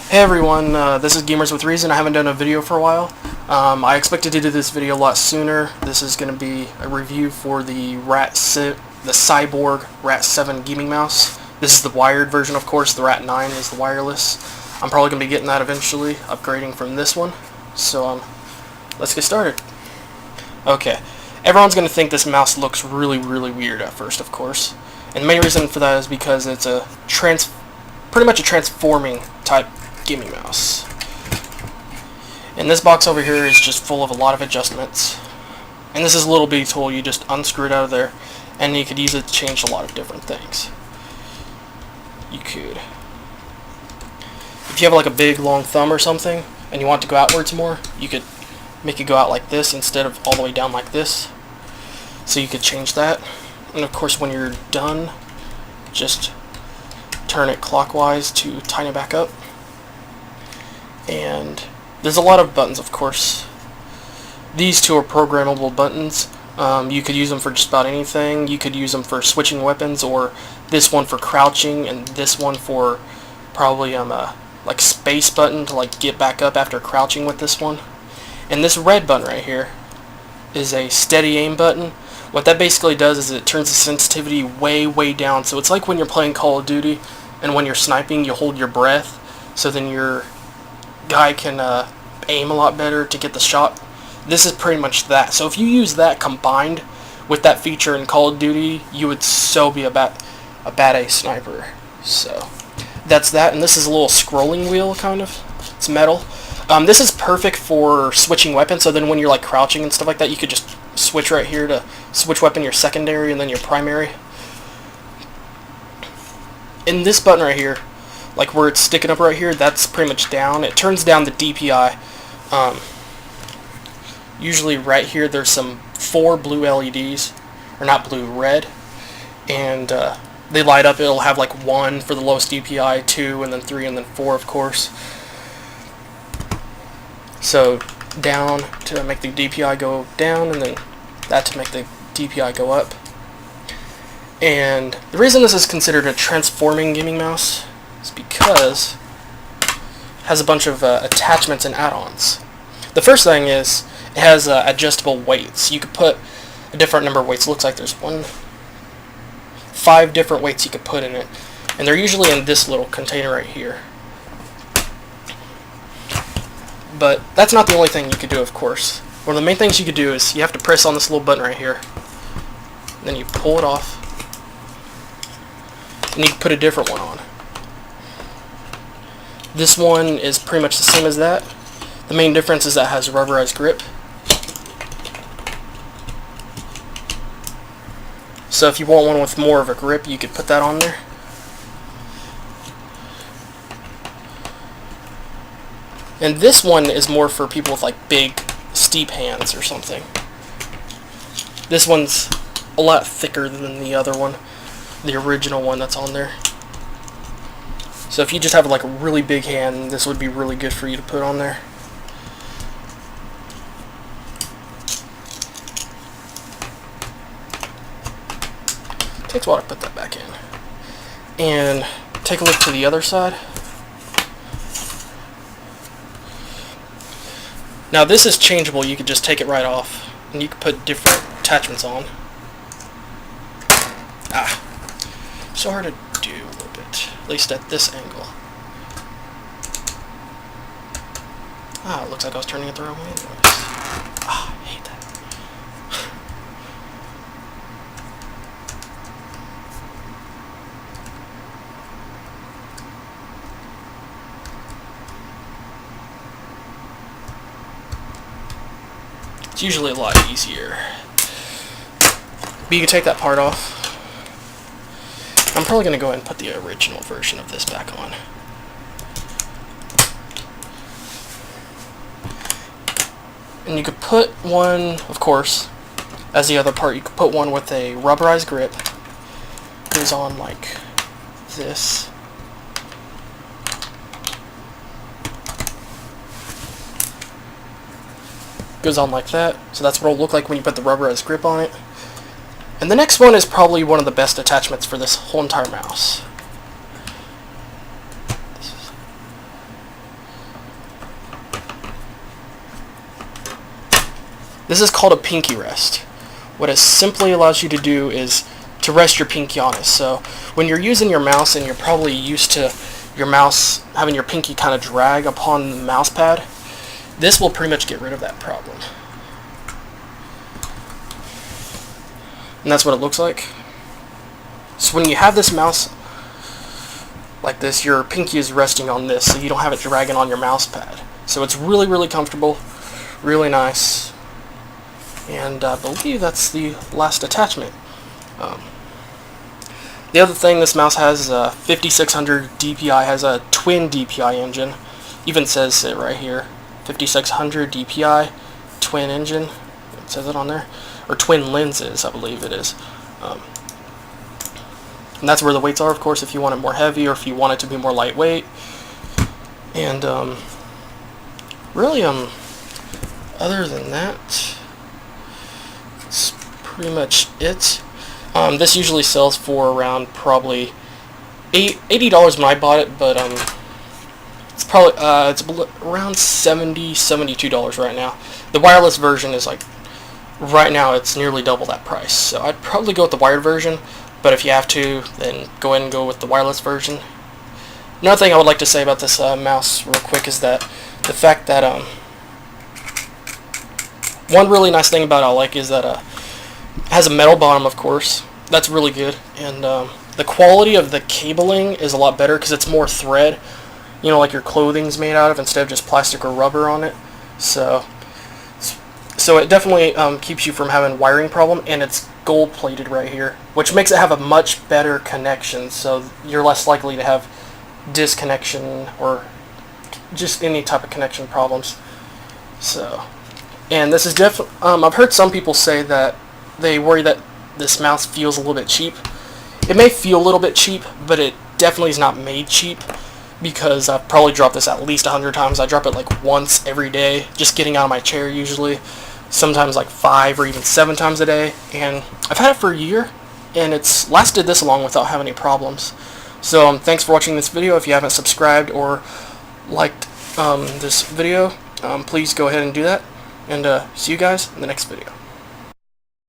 Hey everyone, this is Gamers with Reason. I haven't done a video for a while. I expected to do this video a lot sooner. This is going to be a review for the Cyborg Rat 7 gaming mouse. This is the wired version, of course. The Rat 9 is the wireless. I'm probably going to be getting that eventually, upgrading from this one. So let's get started. Okay, everyone's going to think this mouse looks really weird at first, of course. And the main reason for that is because it's pretty much a transforming type gaming mouse. And this box over here is just full of a lot of adjustments. And this is a little bitty tool. You just unscrew it out of there, and you could use it to change a lot of different things. You could, if you have like a big long thumb or something, and you want to go outwards more, you could make it go out like this instead of all the way down like this. So you could change that. And of course, when you're done, just turn it clockwise to tighten it back up. And there's a lot of buttons, of course. These two are programmable buttons. You could use them for just about anything. You could use them for switching weapons, or this one for crouching, and this one for probably a like space button to like get back up after crouching with this one. And this red button right here is a steady aim button. What that basically does is it turns the sensitivity way down. So it's like when you're playing Call of Duty and when you're sniping, you hold your breath, so then your guy can aim a lot better to get the shot. This is pretty much that. So if you use that combined with that feature in Call of Duty, you would so be a bad A sniper. So that's that. And this is a little scrolling wheel, kind of. It's metal. This is perfect for switching weapons. So then when you're like crouching and stuff like that, you could just switch right here to switch weapon, your secondary and then your primary. In this button right here, like where it's sticking up right here, that's pretty much down. It turns down the DPI. Usually right here there's some 4 blue LEDs, or not blue, red, and they light up. It'll have like 1 for the lowest DPI, 2, and then 3, and then 4, of course. So down to make the DPI go down, and then that to make the DPI go up. And the reason this is considered a transforming gaming mouse is because it has a bunch of attachments and add-ons. The first thing is it has adjustable weights. You could put a different number of weights. It looks like there's 5 different weights you could put in it, and they're usually in this little container right here. But that's not the only thing you could do, of course. One of the main things you could do is you have to press on this little button right here, and then you pull it off, and you can put a different one on. This one is pretty much the same as that. The main difference is that it has a rubberized grip. So if you want one with more of a grip, you could put that on there. And this one is more for people with like big, steep hands or something. This one's a lot thicker than the other one, the original one that's on there. So if you just have like a really big hand, this would be really good for you to put on there. Takes a while to put that back in. And take a look to the other side. Now this is changeable. You could just take it right off, and you can put different attachments on. So hard to do a little bit, at least at this angle. It looks like I was turning it the wrong way anyways. I hate that. It's usually a lot easier. But you can take that part off. I'm probably going to go ahead and put the original version of this back on. And you could put one, of course, as the other part, you could put one with a rubberized grip. It goes on like this. Goes on like that. So that's what it'll look like when you put the rubberized grip on it. And the next one is probably one of the best attachments for this whole entire mouse. This is called a pinky rest. What it simply allows you to do is to rest your pinky on it. So when you're using your mouse and you're probably used to your mouse having your pinky kind of drag upon the mouse pad, this will pretty much get rid of that problem. And that's what it looks like. So when you have this mouse like this, your pinky is resting on this, so you don't have it dragging on your mouse pad. So it's really, really comfortable, really nice. And I believe that's the last attachment. The other thing this mouse has, 5600 DPI, has a twin DPI engine. Even says it right here, 5600 DPI, twin engine. It says it on there. Or twin lenses, I believe it is. And that's where the weights are, of course, if you want it more heavy or if you want it to be more lightweight. And really, other than that, that's pretty much it. This usually sells for around probably $80 when I bought it, but it's probably it's around $72 right now. The wireless version is like, right now it's nearly double that price. So I'd probably go with the wired version, but if you have to, then go ahead and go with the wireless version. Another thing I would like to say about this mouse real quick is that the fact that one really nice thing about it I like is that it has a metal bottom, of course. That's really good. And the quality of the cabling is a lot better because it's more thread, you know, like your clothing's made out of, instead of just plastic or rubber on it. So it definitely keeps you from having wiring problem, and it's gold plated right here, which makes it have a much better connection, so you're less likely to have disconnection or just any type of connection problems. So, and this is definitely, I've heard some people say that they worry that this mouse feels a little bit cheap. It may feel a little bit cheap, but it definitely is not made cheap, because I've probably dropped this at least 100 times. I drop it like once every day, just getting out of my chair usually. Sometimes like 5 or even 7 times a day. And I've had it for a year, and it's lasted this long without having any problems. So thanks for watching this video. If you haven't subscribed or liked this video, please go ahead and do that. And see you guys in the next video.